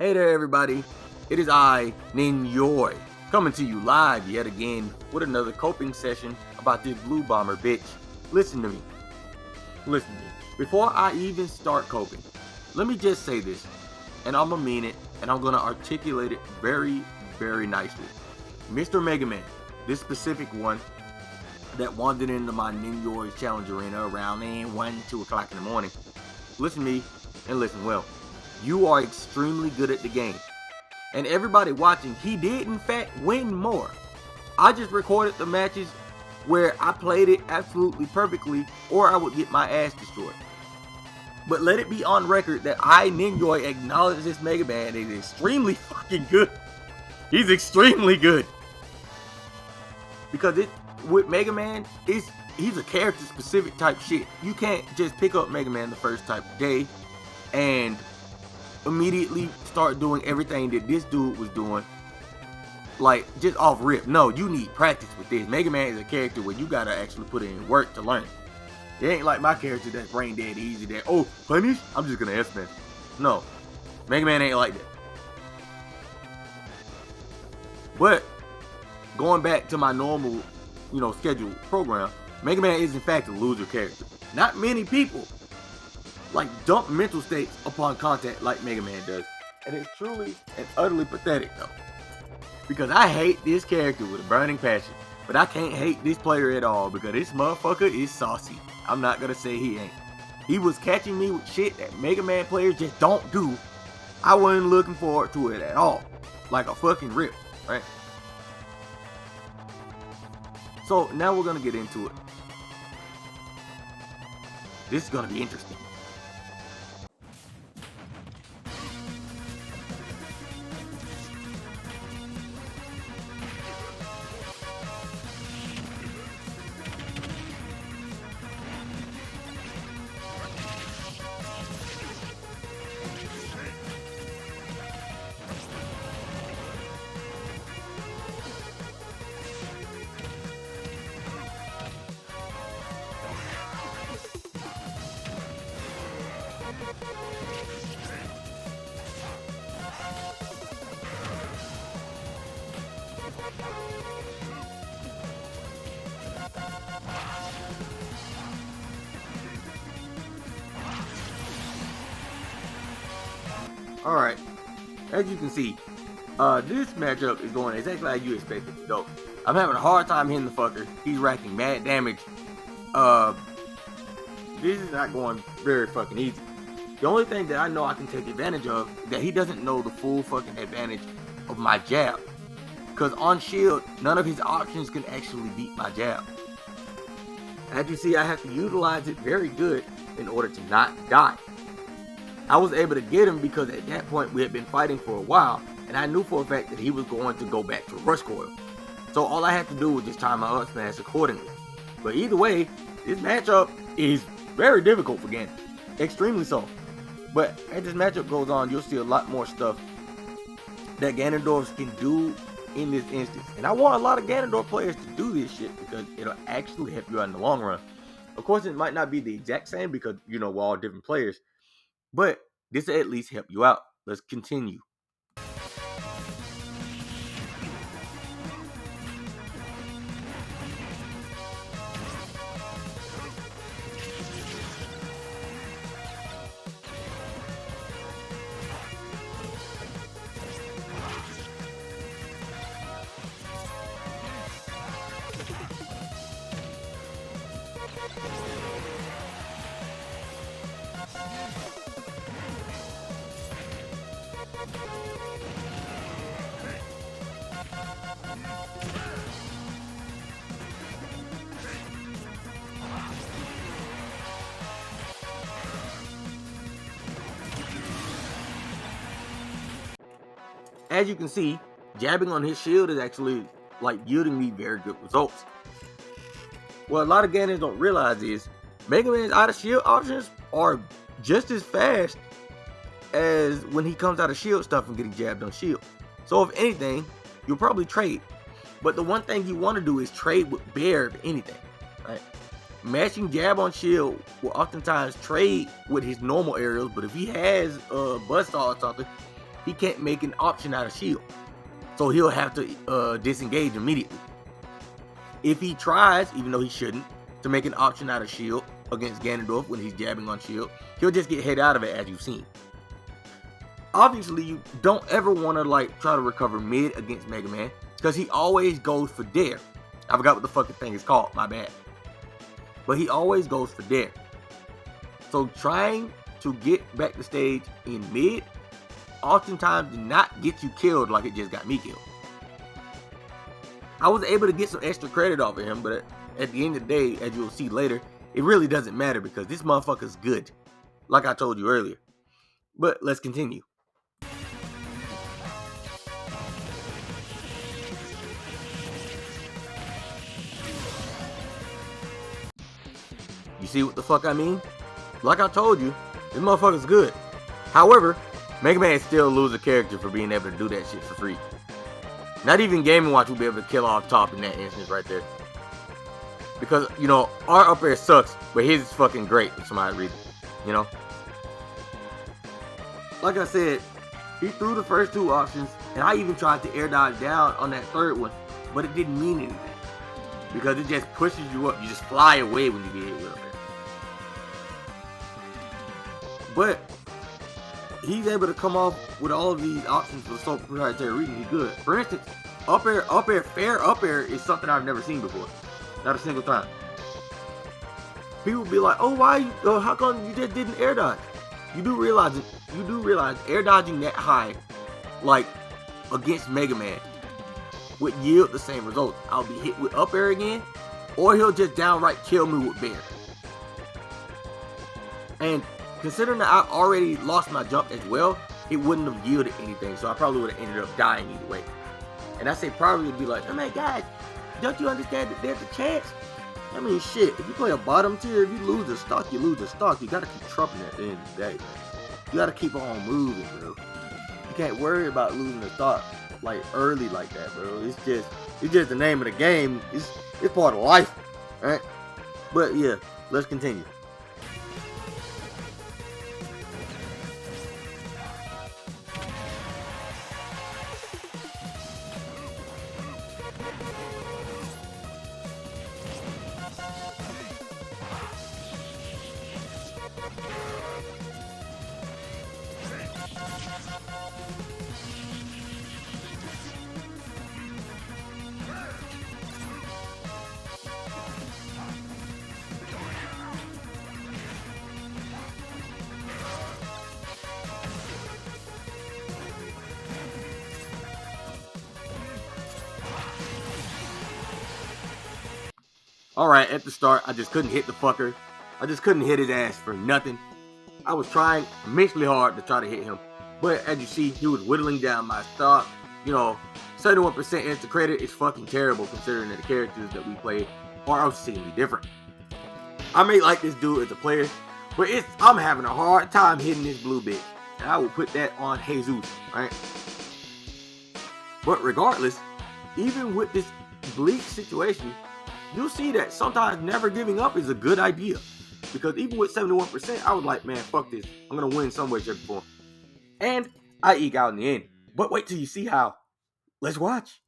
Hey there everybody, it is I, Ninjoy, coming to you live yet again with another coping session about this blue bomber bitch. Listen to me. Before I even start coping, let me just say this, and I'm gonna mean it, and I'm gonna articulate it very, very nicely. Mr. Megaman, this specific one that wandered into my Ninjoy's challenge arena around 1, 2 o'clock in the morning. Listen to me, and listen well. You are extremely good at the game. And everybody watching, he did in fact win more. I just recorded the matches where I played it absolutely perfectly or I would get my ass destroyed. But let it be on record that I, Ninjoy, acknowledge this Mega Man is extremely fucking good. He's extremely good. Because with Mega Man, he's a character specific type shit. You can't just pick up Mega Man the first type of day and immediately start doing everything that this dude was doing, like just off rip. No, you need practice with this. Mega Man is a character where you gotta actually put in work to learn. It ain't like my character that's brain dead easy, that punish, I'm just gonna S-man. No, Mega Man ain't like that. But going back to my normal, scheduled program, Mega Man is in fact a loser character. Not many people like dump mental states upon contact like Mega Man does. And it's truly and utterly pathetic though. Because I hate this character with a burning passion. But I can't hate this player at all because this motherfucker is saucy. I'm not gonna say he ain't. He was catching me with shit that Mega Man players just don't do. I wasn't looking forward to it at all. Like a fucking rip, right? So now we're gonna get into it. This is gonna be interesting. Alright, as you can see, this matchup is going exactly like you expected it to go. I'm having a hard time hitting the fucker. He's racking mad damage. This is not going very fucking easy. The only thing that I know I can take advantage of is that he doesn't know the full fucking advantage of my jab. Because on shield, none of his options can actually beat my jab. As you see, I have to utilize it very good in order to not die. I was able to get him because at that point we had been fighting for a while and I knew for a fact that he was going to go back to rush coil. So all I had to do was just time my up smash accordingly. But either way, this matchup is very difficult for Ganon. Extremely so. But as this matchup goes on, you'll see a lot more stuff that Ganondorfs can do in this instance. And I want a lot of Ganondorf players to do this shit because it'll actually help you out in the long run. Of course, it might not be the exact same because, we're all different players. But this will at least help you out. Let's continue. As you can see, jabbing on his shield is actually yielding me very good results. What a lot of Ganons don't realize is Mega Man's out of shield options are just as fast as when he comes out of shield stuff and getting jabbed on shield. So if anything, you'll probably trade. But the one thing you want to do is trade with Bear if anything, right? Mashing jab on shield will oftentimes trade with his normal aerials, but if he has a buzzsaw or something, he can't make an option out of shield. So he'll have to disengage immediately. If he tries, even though he shouldn't, to make an option out of shield against Ganondorf when he's jabbing on shield, he'll just get hit out of it, as you've seen. Obviously, you don't ever want to like try to recover mid against Megaman, because he always goes for dare. I forgot what the fucking thing is called, my bad. But he always goes for dare. So trying to get back the stage in mid oftentimes do not get you killed like it just got me killed. I was able to get some extra credit off of him, but at the end of the day, as you'll see later, it really doesn't matter because this motherfucker's good, like I told you earlier. But let's continue. You see what the fuck I mean? Like I told you, this motherfucker's good. However, Mega Man still lose a character for being able to do that shit for free. Not even Game & Watch will be able to kill off Top in that instance right there. Because, you know, our up air sucks, but his is fucking great for some odd reason. You know? Like I said, he threw the first two options, and I even tried to air dodge down on that third one, but it didn't mean anything. Because it just pushes you up. You just fly away when you get hit with up air. But he's able to come off with all of these options for so proprietary reason. He's good. For instance, fair up air is something I've never seen before. Not a single time. People be like, "Oh, how come you just didn't air dodge?" You do realize air dodging that high, like against Mega Man, would yield the same results. I'll be hit with up air again, or he'll just downright kill me with bair. And considering that I already lost my jump as well, it wouldn't have yielded anything, so I probably would have ended up dying either way. And I say probably would be like, "Oh my god, don't you understand that there's a chance?" I mean, shit, if you play a bottom tier, if you lose the stock, you lose the stock. You gotta keep trumping at the end of the day, man. You gotta keep on moving, bro. You can't worry about losing the stock like early like that, bro. It's just the name of the game. It's part of life, right? But yeah, let's continue. Alright, at the start, I just couldn't hit the fucker. I just couldn't hit his ass for nothing. I was trying immensely hard to try to hit him. But as you see, he was whittling down my stock. You know, 71% instant credit is fucking terrible considering that the characters that we play are obscenely different. I may like this dude as a player, but I'm having a hard time hitting this blue bitch. And I will put that on Jesus, right? But regardless, even with this bleak situation, you'll see that sometimes never giving up is a good idea. Because even with 71%, I was like, man, fuck this. I'm going to win some way, shape, or form. And I eke out in the end. But wait till you see how. Let's watch.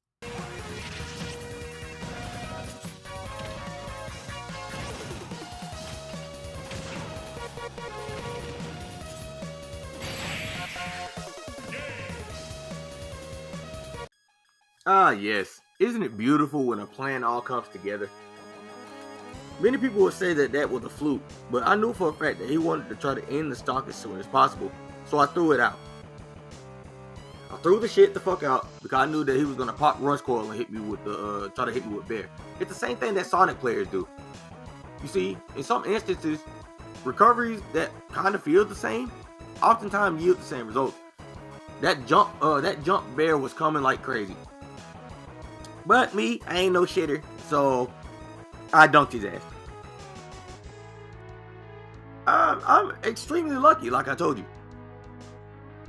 Ah, yes. Isn't it beautiful when a plan all comes together? Many people would say that that was a fluke, but I knew for a fact that he wanted to try to end the stock as soon as possible, so I threw it out. I threw the shit the fuck out because I knew that he was gonna pop Rush Coil and hit me with the try to hit me with Bair. It's the same thing that Sonic players do. You see, in some instances, recoveries that kind of feel the same, oftentimes yield the same results. That jump Bair was coming like crazy. But me, I ain't no shitter, so I dunked his ass. I'm extremely lucky, like I told you,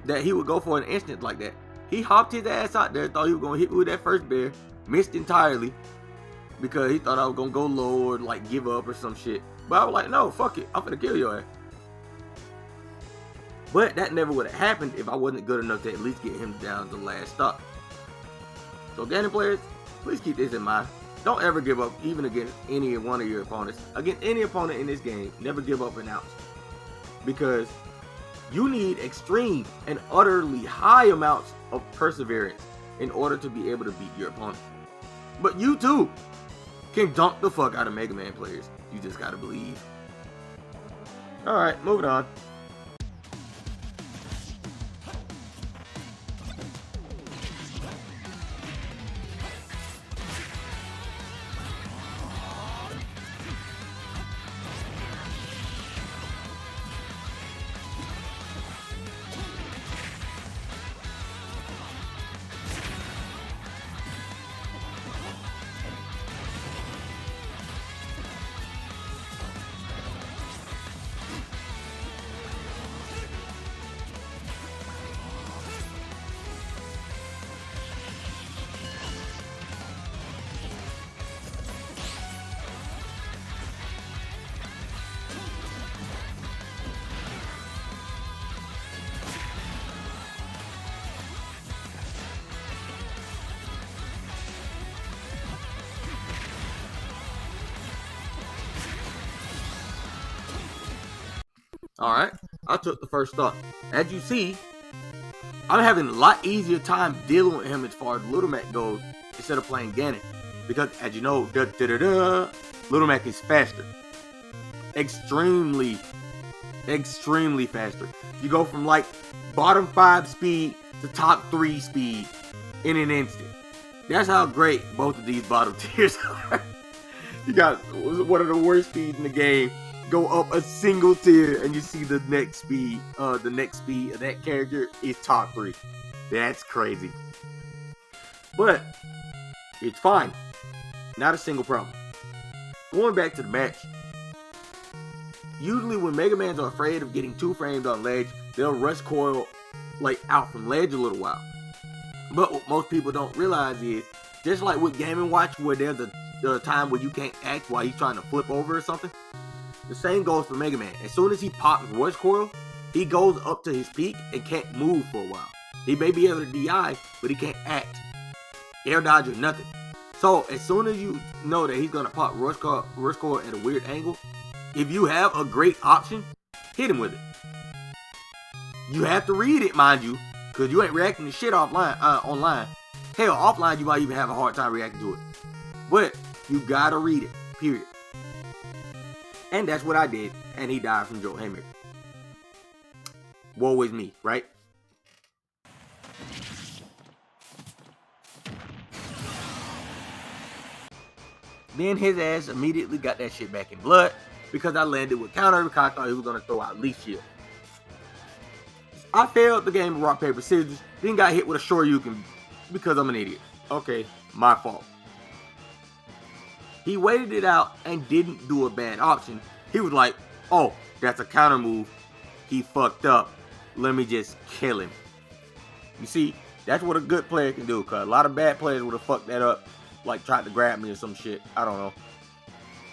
that he would go for an instant like that. He hopped his ass out there, thought he was going to hit me with that first Bair, missed entirely, because he thought I was going to go low or like give up or some shit. But I was like, no, fuck it, I'm finna kill your ass. But that never would have happened if I wasn't good enough to at least get him down to last stop. So Ganon players, please keep this in mind. Don't ever give up, even against any one of your opponents. Against any opponent in this game, never give up an ounce. Because you need extreme and utterly high amounts of perseverance in order to be able to beat your opponent. But you too can dunk the fuck out of Mega Man players. You just gotta believe. Alright, moving on. Alright, I took the first stop. As you see, I'm having a lot easier time dealing with him as far as Little Mac goes instead of playing Ganon. Because as you know, Little Mac is faster. Extremely faster. You go from like bottom 5 speed to top 3 speed in an instant. That's how great both of these bottom tiers are. You got one of the worst speeds in the game. Go up a single tier and you see the next speed of that character is top 3. That's crazy. But it's fine. Not a single problem. Going back to the match. Usually when Mega Mans are afraid of getting 2 frames on ledge, they'll rush coil like out from ledge a little while. But what most people don't realize is, just like with Game & Watch where there's a time where you can't act while he's trying to flip over or something, the same goes for Mega Man. As soon as he pops Rush Coil, he goes up to his peak and can't move for a while. He may be able to DI, but he can't act, air dodge or nothing. So as soon as you know that he's gonna pop Rush Coil at a weird angle, if you have a great option, hit him with it. You have to read it, mind you, because you ain't reacting to shit offline, online. Hell, offline you might even have a hard time reacting to it. But you gotta read it, period. And that's what I did, and he died from Joe Haymaker. Woe is me, right? Then his ass immediately got that shit back in blood because I landed with counter because I thought he was going to throw out leaf shield. I failed the game of rock, paper, scissors, then got hit with a Shoryuken because I'm an idiot. Okay, my fault. He waited it out and didn't do a bad option. He was like, oh, that's a counter move. He fucked up. Let me just kill him. You see, that's what a good player can do, because a lot of bad players would have fucked that up, like tried to grab me or some shit. I don't know.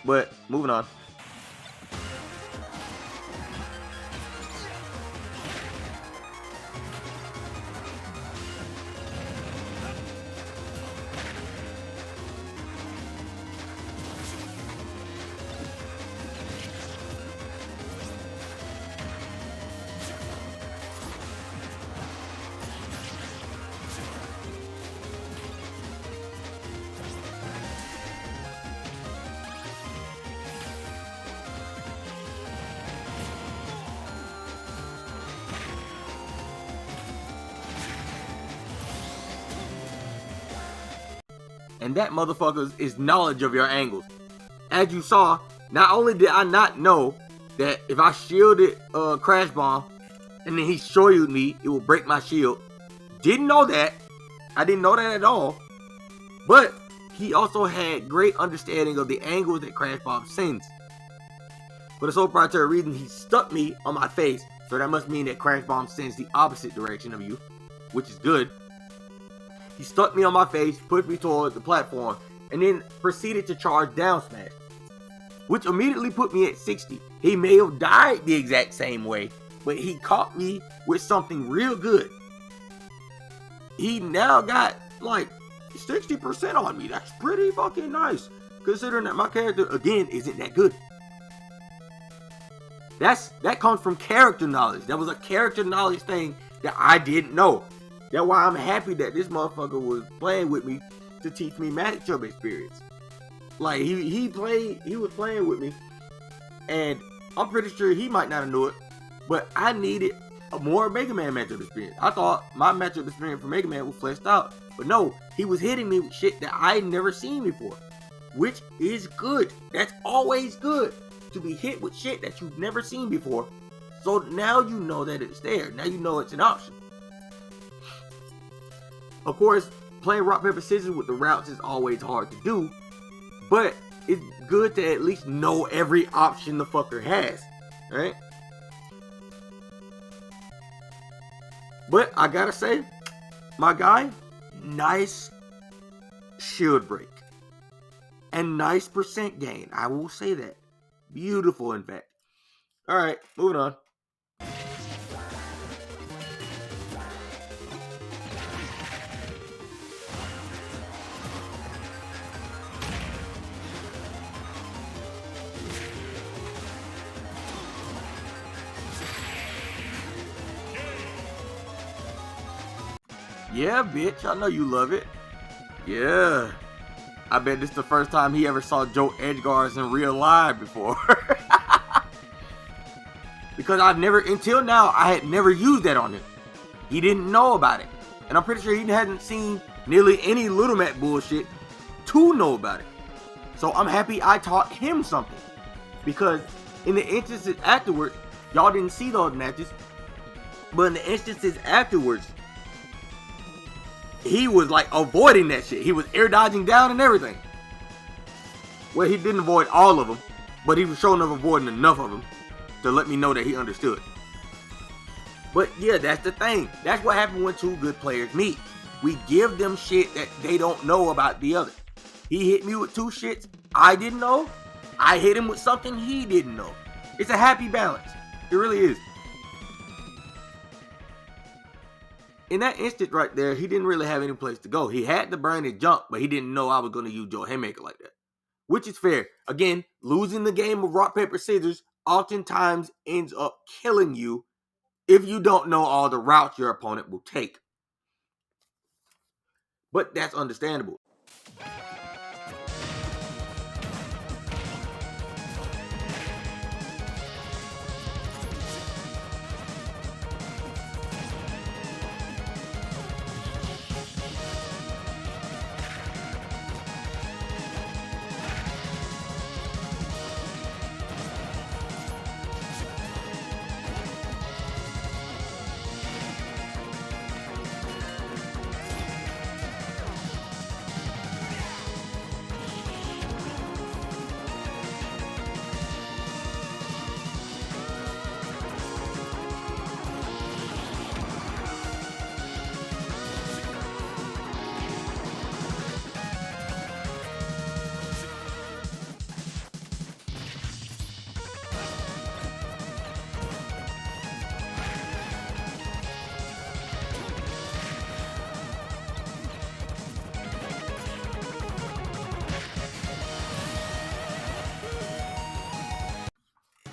But, moving on. And that, motherfuckers, is knowledge of your angles. As you saw, not only did I not know that if I shielded Crash Bomb and then he shoryu'd me, it will break my shield. Didn't know that. I didn't know that at all. But he also had great understanding of the angles that Crash Bomb sends. For the sole proprietary reason, he stuck me on my face. So that must mean that Crash Bomb sends the opposite direction of you, which is good. He stuck me on my face, pushed me toward the platform, and then proceeded to charge down smash, which immediately put me at 60. He may have died the exact same way, but he caught me with something real good. He now got like 60% on me. That's pretty fucking nice, considering that my character, again, isn't that good. That comes from character knowledge. That was a character knowledge thing that I didn't know. That's why I'm happy that this motherfucker was playing with me to teach me matchup experience. Like, he was playing with me, and I'm pretty sure he might not have knew it, but I needed a more Megaman matchup experience. I thought my matchup experience for Megaman was fleshed out, but no, he was hitting me with shit that I had never seen before, which is good. That's always good, to be hit with shit that you've never seen before. So now you know that it's there. Now you know it's an option. Of course, playing rock, paper, scissors with the routes is always hard to do, but it's good to at least know every option the fucker has, right? But I gotta say, my guy, nice shield break and nice percent gain. I will say that. Beautiful, in fact. Alright, moving on. Yeah, bitch, I know you love it. Yeah. I bet this is the first time he ever saw Joe Edgeguards in real life before. Because until now, I had never used that on him. He didn't know about it. And I'm pretty sure he hadn't seen nearly any Little Mac bullshit to know about it. So I'm happy I taught him something. Because in the instances afterwards, y'all didn't see those matches, but in the instances afterwards, he was like avoiding that shit. He was air dodging down and everything. Well, he didn't avoid all of them, but he was showing up avoiding enough of them to let me know that he understood. But yeah, that's the thing. That's what happens when two good players meet. We give them shit that they don't know about the other. He hit me with two shits I didn't know. I hit him with something he didn't know. It's a happy balance. It really is. In that instant right there, he didn't really have any place to go. He had the brain to jump, but he didn't know I was going to use Joe Haymaker like that. Which is fair. Again, losing the game of rock, paper, scissors oftentimes ends up killing you if you don't know all the routes your opponent will take. But that's understandable.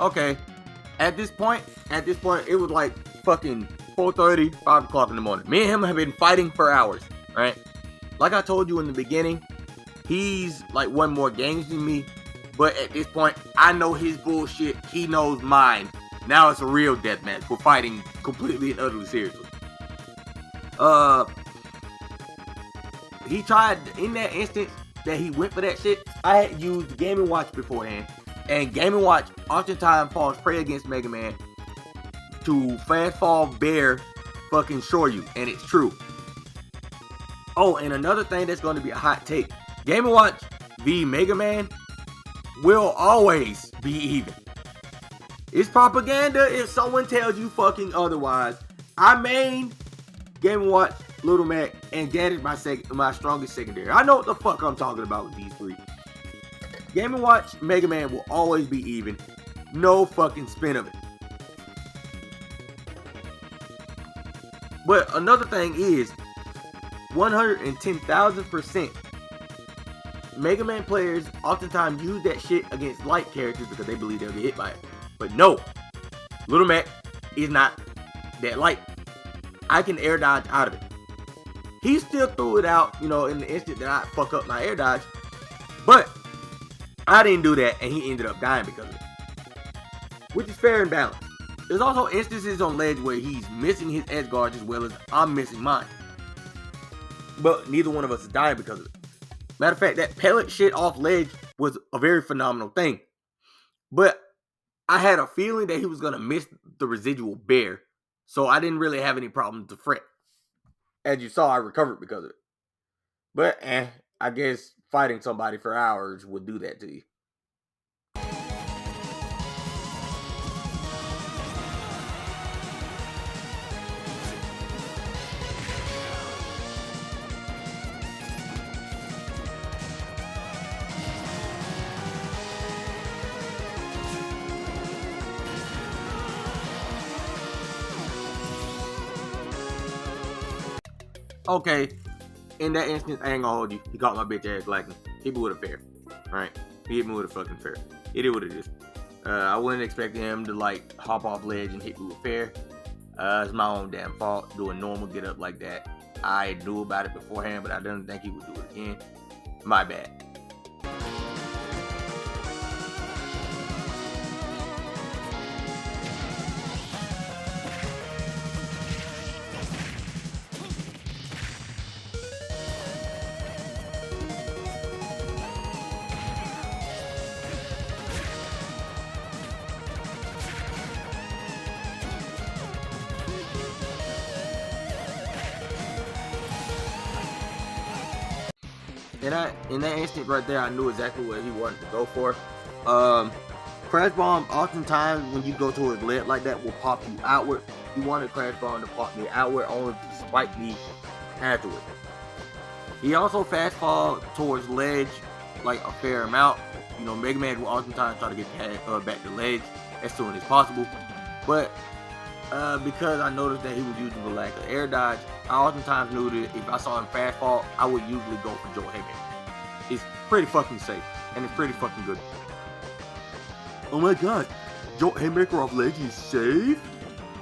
Okay, at this point, it was like fucking 4:30, 5 o'clock in the morning. Me and him have been fighting for hours, right? Like I told you in the beginning, he's like won more games than me, but at this point, I know his bullshit, he knows mine. Now it's a real deathmatch. We're fighting completely and utterly seriously. He tried, in that instance that he went for that shit, I had used Game & Watch beforehand. And Game & Watch oftentimes falls prey against Megaman to fast fall bear fucking shore you. And it's true. Oh, and another thing that's going to be a hot take. Game & Watch v Megaman will always be even. It's propaganda if someone tells you fucking otherwise. I main Game & Watch, Little Mac, and that is my strongest secondary. I know what the fuck I'm talking about with these three. Game & Watch, Megaman will always be even. No fucking spin of it. But another thing is, 110,000%, Mega Man players oftentimes use that shit against light characters because they believe they'll get hit by it. But no, Little Mac is not that light. I can air dodge out of it. He still threw it out, in the instant that I fuck up my air dodge. But I didn't do that, and he ended up dying because of it. Which is fair and balanced. There's also instances on ledge where he's missing his edge guards as well as I'm missing mine. But neither one of us is dying because of it. Matter of fact, that pellet shit off ledge was a very phenomenal thing. But I had a feeling that he was going to miss the residual bear. So I didn't really have any problem to fret. As you saw, I recovered because of it. But I guess fighting somebody for hours would do that to you. Okay, in that instance, I ain't gonna hold you. He caught my bitch ass lacking. Hit me with a fair. Alright? He hit me with a fucking fair. It is what it is. I wouldn't expect him to hop off ledge and hit me with fair. It's my own damn fault. Do a normal get up like that. I knew about it beforehand, but I didn't think he would do it again. My bad. In that instant right there, I knew exactly what he wanted to go for. Crash Bomb, oftentimes when you go towards lead like that, will pop you outward. He wanted Crash Bomb to pop me outward, only to spike me afterward. He also fast fall towards ledge like a fair amount. Mega Man will oftentimes try to get back to ledge as soon as possible. But because I noticed that he was using the lack of air dodge, I oftentimes knew that if I saw him fast fall, I would usually go for Joe Haymaker. It's pretty fucking safe, and it's pretty fucking good. Oh my god, Joe Haymaker off ledge is safe?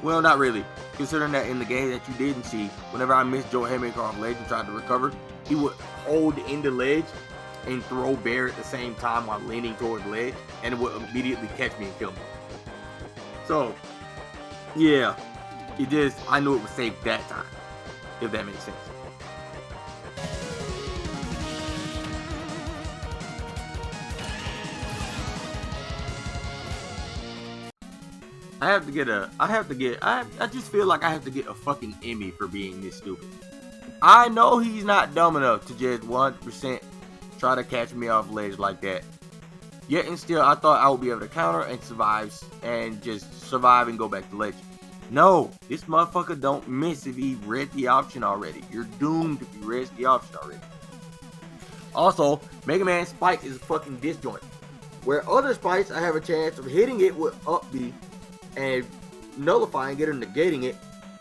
Well, not really, considering that in the game that you didn't see, whenever I missed Joe Haymaker off ledge and tried to recover, he would hold in the ledge and throw bear at the same time while leaning towards ledge, and it would immediately catch me and kill me. So, yeah, I knew it was safe that time, if that makes sense. I just feel like I have to get a fucking Emmy for being this stupid. I know he's not dumb enough to just 100% try to catch me off ledge like that. Yet and still, I thought I would be able to counter and survive and go back to ledge. No, this motherfucker don't miss if he read the option already. You're doomed if you read the option already. Also, Mega Man Spike is a fucking disjoint. Where other spikes, I have a chance of hitting it with up B and nullifying it or negating it.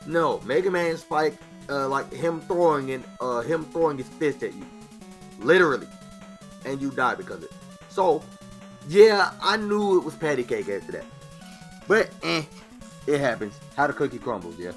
No, Mega Man Spike, like him throwing his fist at you, literally, and you die because of it. So, yeah, I knew it was patty cake after that, but it happens. How the cookie crumbles, yeah.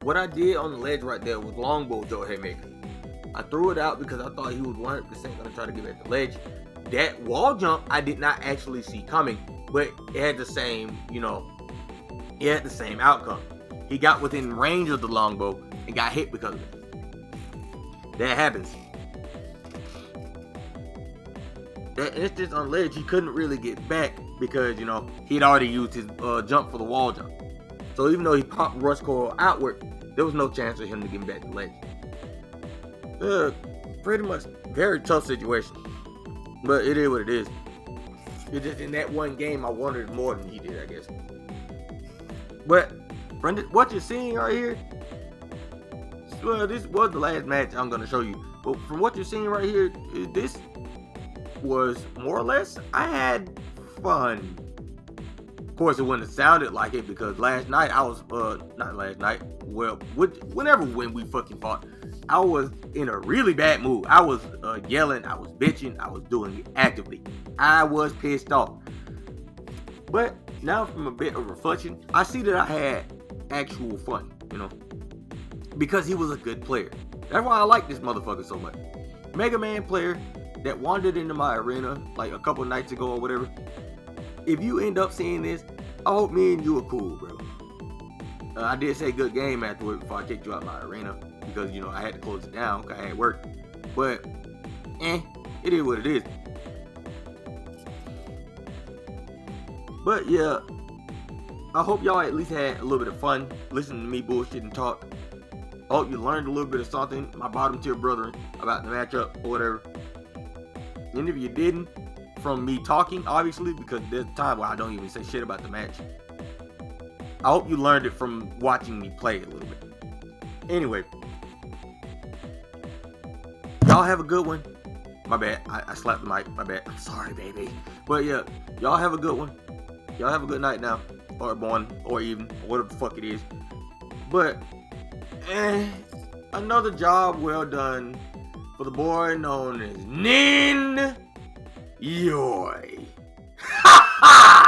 What I did on the ledge right there was longbow throw haymaker. I threw it out because I thought he was 100% going to try to get at the ledge. That wall jump I did not actually see coming, but it had the same, it had the same outcome. He got within range of the longbow and got hit because of it. That happens. That instance on ledge, he couldn't really get back because, he'd already used his jump for the wall jump. So even though he popped rust coil outward, there was no chance of him to get back to ledge. Pretty much very tough situation. But it is what it is. It's just in that one game I wanted more than he did, I guess. But what you're seeing right here, well, this was the last match I'm going to show you. But from what you're seeing right here, this was more or less, I had fun. Of course, it wouldn't have sounded like it because last night I was, not last night, well, when we fucking fought, I was in a really bad mood. I was yelling, I was bitching, I was doing it actively. I was pissed off. But now from a bit of reflection, I see that I had actual fun, because he was a good player. That's why I like this motherfucker so much. Megaman player that wandered into my arena like a couple nights ago or whatever. If you end up seeing this, I hope me and you are cool, bro. I did say good game afterward before I kicked you out of my arena because, I had to close it down because I had work. But, it is what it is. But, yeah, I hope y'all at least had a little bit of fun listening to me bullshit and talk. I hope you learned a little bit of something, my bottom tier brethren, about the matchup or whatever. And if you didn't, from me talking, obviously, because there's a time where I don't even say shit about the match. I hope you learned it from watching me play a little bit. Anyway, y'all have a good one. My bad, I slapped the mic, my bad. I'm sorry, baby. But yeah, y'all have a good one. Y'all have a good night now, or morning, or evening, or whatever the fuck it is. But, another job well done for the boy known as Nin Yoy. Ha ha!